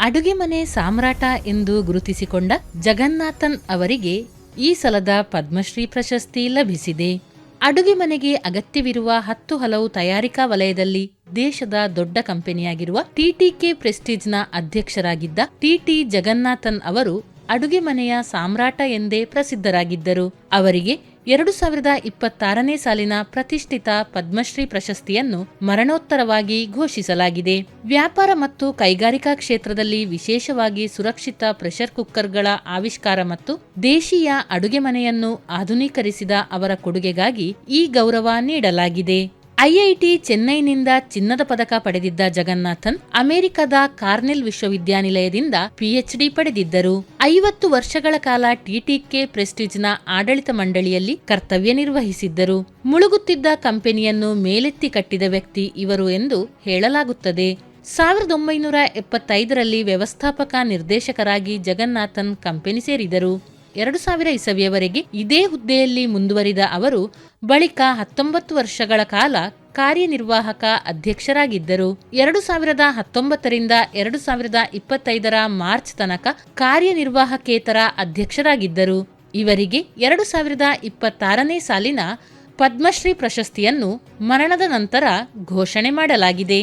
ಅಡುಗೆ ಮನೆ ಸಾಮ್ರಾಟ ಎಂದು ಗುರುತಿಸಿಕೊಂಡ ಜಗನ್ನಾಥನ್ ಅವರಿಗೆ ಈ ಸಲದ ಪದ್ಮಶ್ರೀ ಪ್ರಶಸ್ತಿ ಲಭಿಸಿದೆ. ಅಡುಗೆ ಮನೆಗೆ ಅಗತ್ಯವಿರುವ 10 ಹಲವು ತಯಾರಿಕಾ ವಲಯದಲ್ಲಿ ದೇಶದ ದೊಡ್ಡ ಕಂಪನಿಯಾಗಿರುವ ಟಿಟಿಕೆ ಪ್ರೆಸ್ಟೀಜ್ನ ಅಧ್ಯಕ್ಷರಾಗಿದ್ದ ಟಿಟಿ ಜಗನ್ನಾಥನ್ ಅವರು ಅಡುಗೆ ಮನೆಯ ಸಾಮ್ರಾಟ ಎಂದೇ ಪ್ರಸಿದ್ಧರಾಗಿದ್ದರು. ಅವರಿಗೆ 2026ನೇ ಸಾಲಿನ ಪ್ರತಿಷ್ಠಿತ ಪದ್ಮಶ್ರೀ ಪ್ರಶಸ್ತಿಯನ್ನು ಮರಣೋತ್ತರವಾಗಿ ಘೋಷಿಸಲಾಗಿದೆ. ವ್ಯಾಪಾರ ಮತ್ತು ಕೈಗಾರಿಕಾ ಕ್ಷೇತ್ರದಲ್ಲಿ ವಿಶೇಷವಾಗಿ ಸುರಕ್ಷಿತ ಪ್ರೆಷರ್ ಕುಕ್ಕರ್ಗಳ ಆವಿಷ್ಕಾರ ಮತ್ತು ದೇಶೀಯ ಅಡುಗೆ ಮನೆಯನ್ನು ಆಧುನೀಕರಿಸಿದ ಅವರ ಕೊಡುಗೆಗಾಗಿ ಈ ಗೌರವ ನೀಡಲಾಗಿದೆ. ಐಐಟಿ ಚೆನ್ನೈನಿಂದ ಚಿನ್ನದ ಪದಕ ಪಡೆದಿದ್ದ ಜಗನ್ನಾಥನ್ ಅಮೆರಿಕದ ಕಾರ್ನೆಲ್ ವಿಶ್ವವಿದ್ಯಾನಿಲಯದಿಂದ ಪಿಎಚ್ಡಿ ಪಡೆದಿದ್ದರು. 50 ವರ್ಷಗಳ ಕಾಲ ಟಿಟಿಕೆ ಪ್ರೆಸ್ಟೀಜ್ನ ಆಡಳಿತ ಮಂಡಳಿಯಲ್ಲಿ ಕರ್ತವ್ಯ ನಿರ್ವಹಿಸಿದ್ದರು. ಮುಳುಗುತ್ತಿದ್ದ ಕಂಪನಿಯನ್ನು ಮೇಲೆತ್ತಿ ಕಟ್ಟಿದ ವ್ಯಕ್ತಿ ಇವರು ಎಂದು ಹೇಳಲಾಗುತ್ತದೆ. 1975ರಲ್ಲಿ ವ್ಯವಸ್ಥಾಪಕ ನಿರ್ದೇಶಕರಾಗಿ ಜಗನ್ನಾಥನ್ ಕಂಪನಿ ಸೇರಿದರು. 2000 ಇಸವಿಯವರೆಗೆ ಇದೇ ಹುದ್ದೆಯಲ್ಲಿ ಮುಂದುವರಿದ ಅವರು ಬಳಿಕ 19 ವರ್ಷಗಳ ಕಾಲ ಕಾರ್ಯನಿರ್ವಾಹಕ ಅಧ್ಯಕ್ಷರಾಗಿದ್ದರು. 2019ರಿಂದ 2025ರ ಮಾರ್ಚ್ ತನಕ ಕಾರ್ಯನಿರ್ವಾಹಕೇತರ ಅಧ್ಯಕ್ಷರಾಗಿದ್ದರು. ಇವರಿಗೆ 2026ನೇ ಸಾಲಿನ ಪದ್ಮಶ್ರೀ ಪ್ರಶಸ್ತಿಯನ್ನು ಮರಣದ ನಂತರ ಘೋಷಣೆ ಮಾಡಲಾಗಿದೆ.